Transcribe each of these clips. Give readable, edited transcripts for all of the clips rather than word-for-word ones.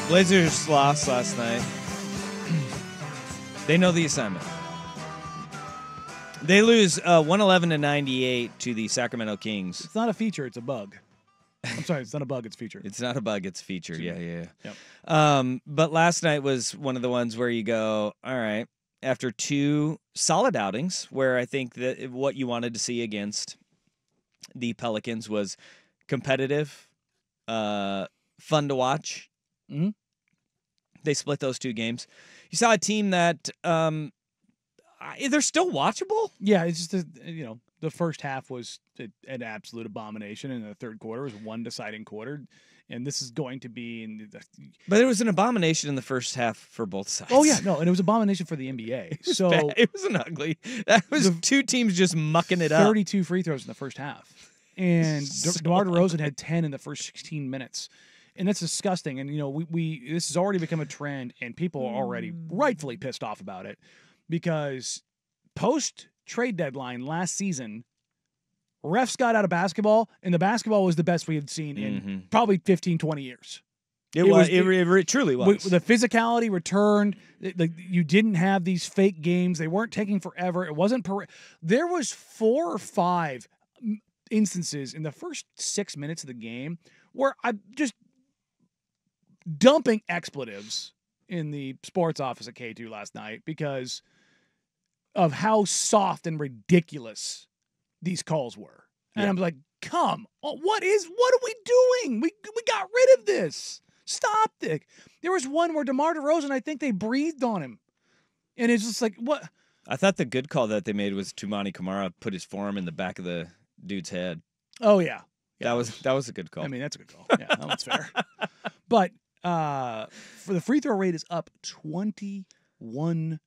Blazers lost last night. They know the assignment. They lose 111-98 to the Sacramento Kings. It's not a feature, it's a bug. I'm sorry, it's not a bug, it's a feature. It's not a bug, it's a feature. Yeah. Yep. But last night was one of the ones where you go, all right, after two solid outings, where I think that what you wanted to see against the Pelicans was competitive, fun to watch. Mm-hmm. They split those two games. You saw a team that they're still watchable. Yeah, it's just the first half was an absolute abomination, and the third quarter was one deciding quarter, and this is going to be. But it was an abomination in the first half for both sides. Oh yeah, no, and it was abomination for the NBA. So bad. It was an ugly. That was two teams just mucking it up. 32 free throws in the first half, and DeMar DeRozan had 10 in the first 16 minutes. And that's disgusting. And, we this has already become a trend, and people are already rightfully pissed off about it because post-trade deadline last season, refs got out of basketball, and the basketball was the best we had seen in probably 15, 20 years. It truly was. The physicality returned. You didn't have these fake games. They weren't taking forever. It wasn't. There was 4 or 5 instances in the first 6 minutes of the game where I just dumping expletives in the sports office at K2 last night because of how soft and ridiculous these calls were. And I'm like, come on, what are we doing? We got rid of this. Stop it. There was one where DeMar DeRozan, I think they breathed on him. And it's just like, what? I thought the good call that they made was Toumani Camara put his forearm in the back of the dude's head. Oh, yeah. That was a good call. I mean, that's a good call. Yeah, that one's fair. But for the free throw rate is up 21%.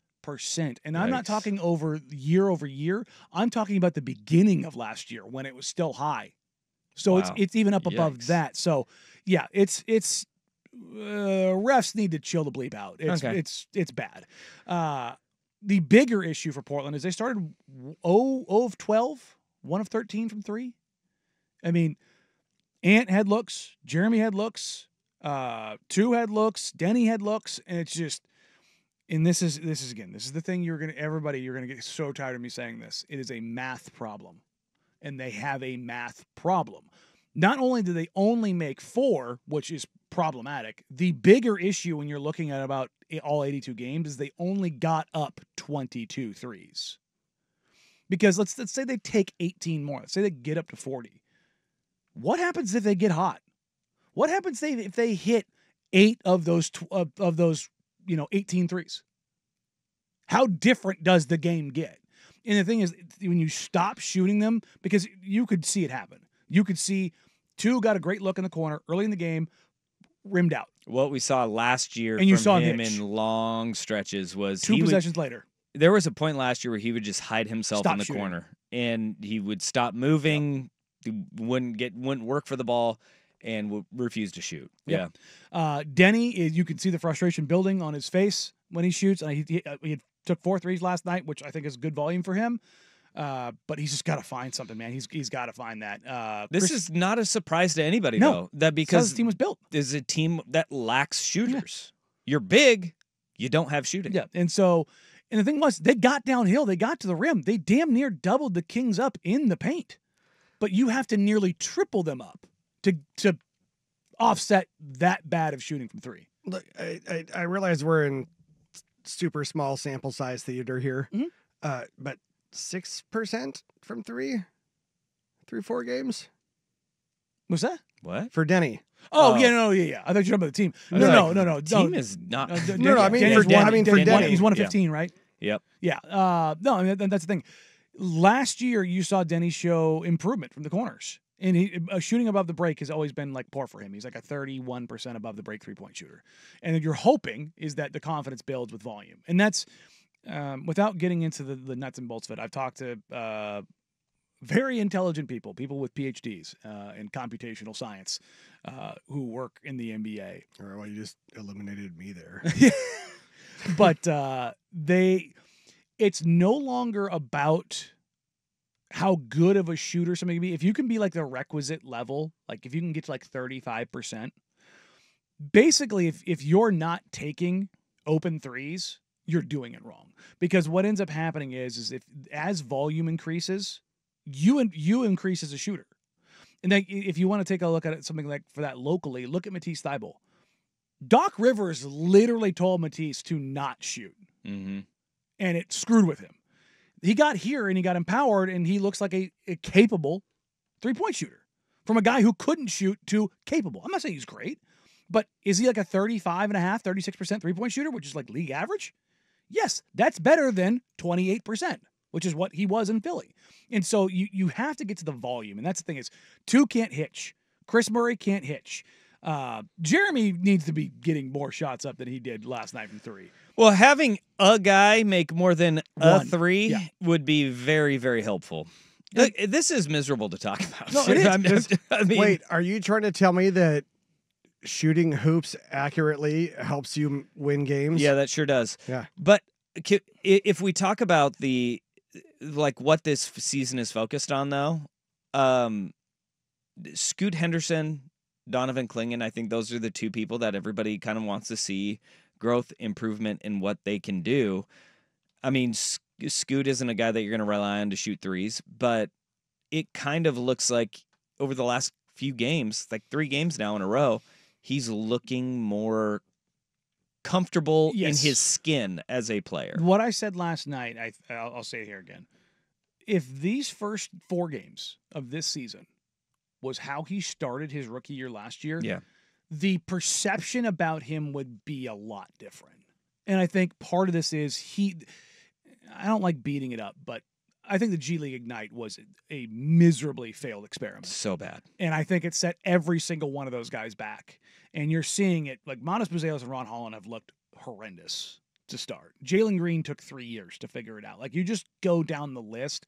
And I'm not talking over year. I'm talking about the beginning of last year when it was still high. So it's even up above that. So yeah, it's refs need to chill the bleep out. It's bad. The bigger issue for Portland is they started 0 of 12, 1 of 13 from 3. I mean, Ant had looks, Jeremy had looks, 2 had looks, Denny had looks, and it's just, and this is the thing you're gonna get so tired of me saying this. It is a math problem, and they have a math problem. Not only do they only make 4, which is problematic, the bigger issue when you're looking at about all 82 games is they only got up 22 threes. Because let's say they take 18 more. Let's say they get up to 40. What happens if they get hot? What happens if they hit 8 of those 18 threes? How different does the game get? And the thing is, when you stop shooting them, because you could see it happen. You could see 2 got a great look in the corner early in the game, rimmed out. What we saw last year and you from saw him in long stretches was 2 possessions later. There was a point last year where he would just hide himself in the corner, and he would stop moving. Yep. He wouldn't work for the ball, and would refuse to shoot. Yep. Yeah. Denny, you can see the frustration building on his face when he shoots. He took 4 threes last night, which I think is good volume for him. But he's just got to find something, man. He's got to find that. This is not a surprise to anybody, though. That because this team was built. Is a team that lacks shooters. Yeah. You're big, you don't have shooting. Yeah, and the thing was, they got downhill. They got to the rim. They damn near doubled the Kings up in the paint. But you have to nearly triple them up to offset that bad of shooting from 3. Look, I realize we're in super small sample size theater here, but 6% from 3 through 4 games. What's that? What? For Denny. Oh, yeah. I thought you were talking about the team. No. Team is not. No. I mean, for Denny. He's 1 of 15, right? Yep. Yeah. No, I mean, that's the thing. Last year, you saw Denny show improvement from the corners. And shooting above the break has always been like poor for him. He's like a 31% above the break 3-point shooter. And you're hoping is that the confidence builds with volume. And that's, without getting into the nuts and bolts of it, I've talked to very intelligent people with PhDs in computational science who work in the NBA. All right, well, you just eliminated me there. But it's no longer about how good of a shooter somebody can be. If you can be like the requisite level, like if you can get to like 35%, basically, if you're not taking open threes, you're doing it wrong. Because what ends up happening is if as volume increases, you increase as a shooter. And then if you want to take a look at it, something like for that locally, look at Matisse Thybulle. Doc Rivers literally told Matisse to not shoot. Mm-hmm. And it screwed with him. He got here and he got empowered, and he looks like a capable three-point shooter. From a guy who couldn't shoot to capable. I'm not saying he's great, but is he like a 35.5%, 36% three-point shooter, which is like league average? Yes, that's better than 28%, which is what he was in Philly. And so you have to get to the volume, and that's the thing is, two can't hitch. Chris Murray can't hitch. Jeremy needs to be getting more shots up than he did last night from three. Well, having a guy make more than a One. three Yeah. would be very, very helpful. Look, this is miserable to talk about. No, it is. I mean, Wait, are you trying to tell me that shooting hoops accurately helps you win games? yeah, that sure does. Yeah. But if we talk about what this season is focused on, though, Scoot Henderson, Donovan Clingan, I think those are the two people that everybody kind of wants to see growth, improvement in what they can do. I mean, Scoot isn't a guy that you're going to rely on to shoot threes, but it kind of looks like over the last few games, like 3 games now in a row, he's looking more comfortable in Yes. his skin as a player. What I said last night, I'll say it here again. If these first 4 games of this season was how he started his rookie year last year, Yeah. the perception about him would be a lot different. And I think part of this is I don't like beating it up, but I think the G League Ignite was a miserably failed experiment. So bad. And I think it set every single one of those guys back. And you're seeing it, like Manas Buzeos and Ron Holland have looked horrendous to start. Jalen Green took 3 years to figure it out. Like, you just go down the list.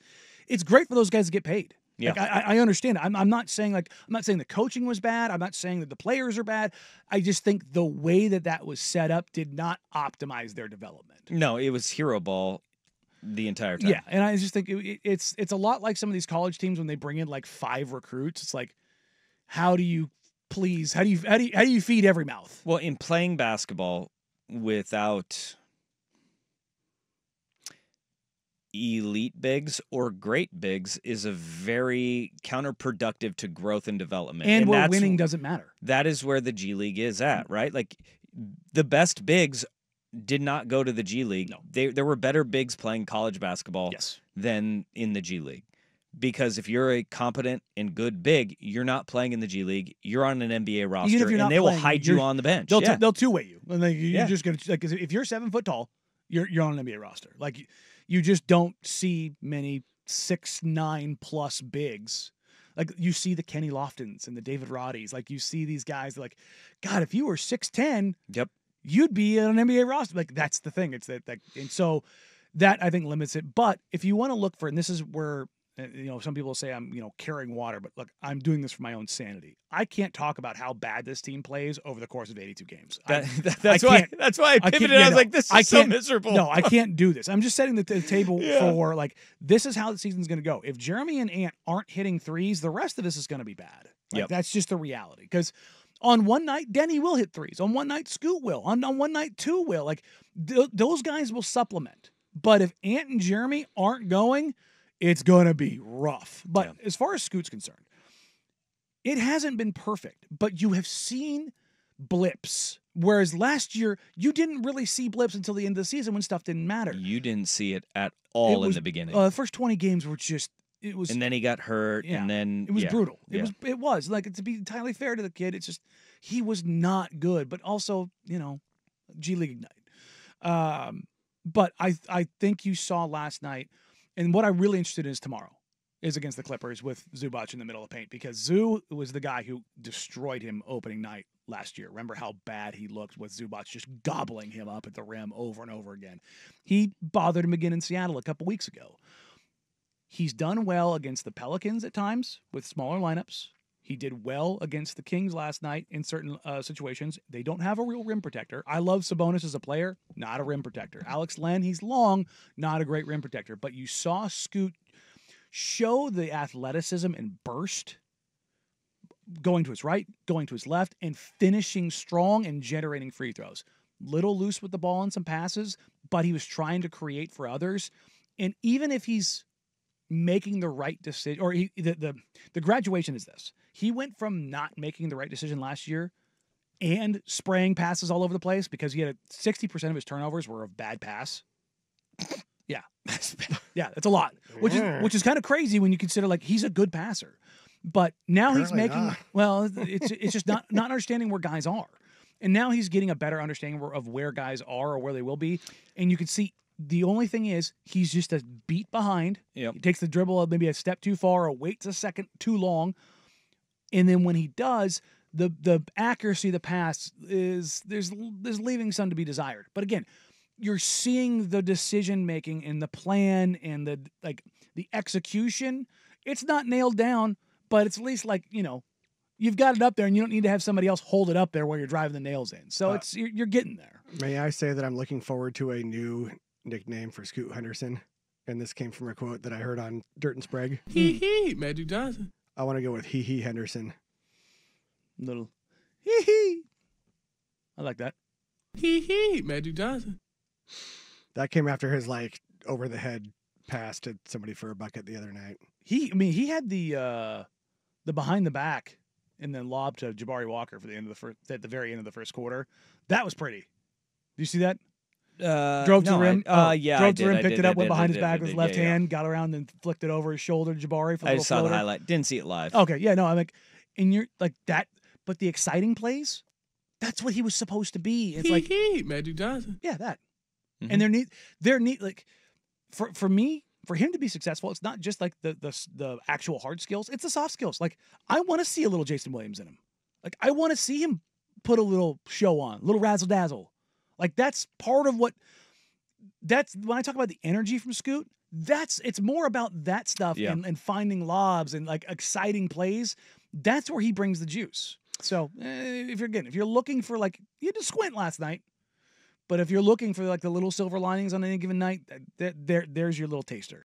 It's great for those guys to get paid. Yeah. Like, I understand. I'm not saying the coaching was bad. I'm not saying that the players are bad. I just think the way that was set up did not optimize their development. No, it was hero ball the entire time. Yeah, and I just think it's a lot like some of these college teams when they bring in like 5 recruits. It's like, how do you feed every mouth? Well, in playing basketball without elite bigs or great bigs is a very counterproductive to growth and development. And where winning doesn't matter. That is where the G League is at, right? Like, the best bigs did not go to the G League. No. There were better bigs playing college basketball Yes. than in the G League. Because if you're a competent and good big, you're not playing in the G League. You're on an NBA roster, Even if you're not and they will playing, hide you on the bench. They'll Yeah. they'll two-way you. And like, Yeah. you're just gonna, like, if you're 7 foot tall, you're on an NBA roster. Like, you just don't see many 6'9" plus bigs. Like, you see the Kenny Loftons and the David Roddies. Like, you see these guys like, God, if you were 6'10", Yep. you'd be on an NBA roster. Like, that's the thing. It's that, and so that I think limits it. But if you want to look for, and this is where, some people say I'm, carrying water, but look, I'm doing this for my own sanity. I can't talk about how bad this team plays over the course of 82 games. That's why I pivoted. I was like, this is so miserable. No, I can't do this. I'm just setting the table Yeah. for, like, this is how the season's going to go. If Jeremy and Ant aren't hitting threes, the rest of this is going to be bad. Like, Yep. That's just the reality. Because on one night, Denny will hit threes. On one night, Scoot will. On one night, 2 will. Like, those guys will supplement. But if Ant and Jeremy aren't going, it's going to be rough. But as far as Scoot's concerned, it hasn't been perfect. But you have seen blips. Whereas last year, you didn't really see blips until the end of the season when stuff didn't matter. You didn't see it at all in the beginning. The first 20 games were just, it was. And then he got hurt, and then it was brutal. Yeah. It was like, to be entirely fair to the kid, it's just he was not good, but also G League Ignite. But I think you saw last night, and what I'm really interested in is tomorrow is against the Clippers with Zubac in the middle of the paint, because Zoo was the guy who destroyed him opening night last year. Remember how bad he looked with Zubac just gobbling him up at the rim over and over again. He bothered him again in Seattle a couple weeks ago. He's done well against the Pelicans at times with smaller lineups. He did well against the Kings last night in certain situations. They don't have a real rim protector. I love Sabonis as a player, not a rim protector. Alex Len, he's long, not a great rim protector. But you saw Scoot show the athleticism and burst going to his right, going to his left, and finishing strong and generating free throws. Little loose with the ball in some passes, but he was trying to create for others. And even if he's making the right decision, or the graduation is this. He went from not making the right decision last year and spraying passes all over the place because he had 60% of his turnovers were a bad pass. Yeah. Yeah, that's a lot. Which is kind of crazy when you consider like he's a good passer. But now he's making it's just not understanding where guys are. And now he's getting a better understanding of where guys are or where they will be. And you can see the only thing is he's just a beat behind. Yep. He takes the dribble maybe a step too far or waits a second too long. And then when he does, the accuracy of the pass is there's leaving some to be desired. But again, you're seeing the decision making and the plan and the execution. It's not nailed down, but it's at least you've got it up there and you don't need to have somebody else hold it up there while you're driving the nails in. So you're getting there. May I say that I'm looking forward to a new nickname for Scoot Henderson? And this came from a quote that I heard on Dirt and Sprague. Hee Magic Johnson. I want to go with Hee Henderson. Little hee. I like that. Hee Magic Johnson. That came after his over the head pass to somebody for a bucket the other night. He had the behind the back and then lob to Jabari Walker for the end of at the very end of the first quarter. That was pretty. Do you see that? Drove to the rim. Drove to the rim, picked it up, went behind his back with his left hand, got around and flicked it over his shoulder to Jabari for the I just saw floater. the highlight. Didn't see it live. Okay, yeah, no, I'm like, and you're like that, but the exciting plays, that's what he was supposed to be. It's like Magic Johnson. Yeah, that. Mm-hmm. And they're neat. Like for me, for him to be successful, it's not just like the actual hard skills; it's the soft skills. Like I want to see a little Jason Williams in him. Like I want to see him put a little show on, a little razzle dazzle. Like that's part of what. That's when I talk about the energy from Scoot. It's more about that stuff and finding lobs and like exciting plays. That's where he brings the juice. So if you're looking for you had to squint last night. But if you're looking for the little silver linings on any given night, there's your little taster.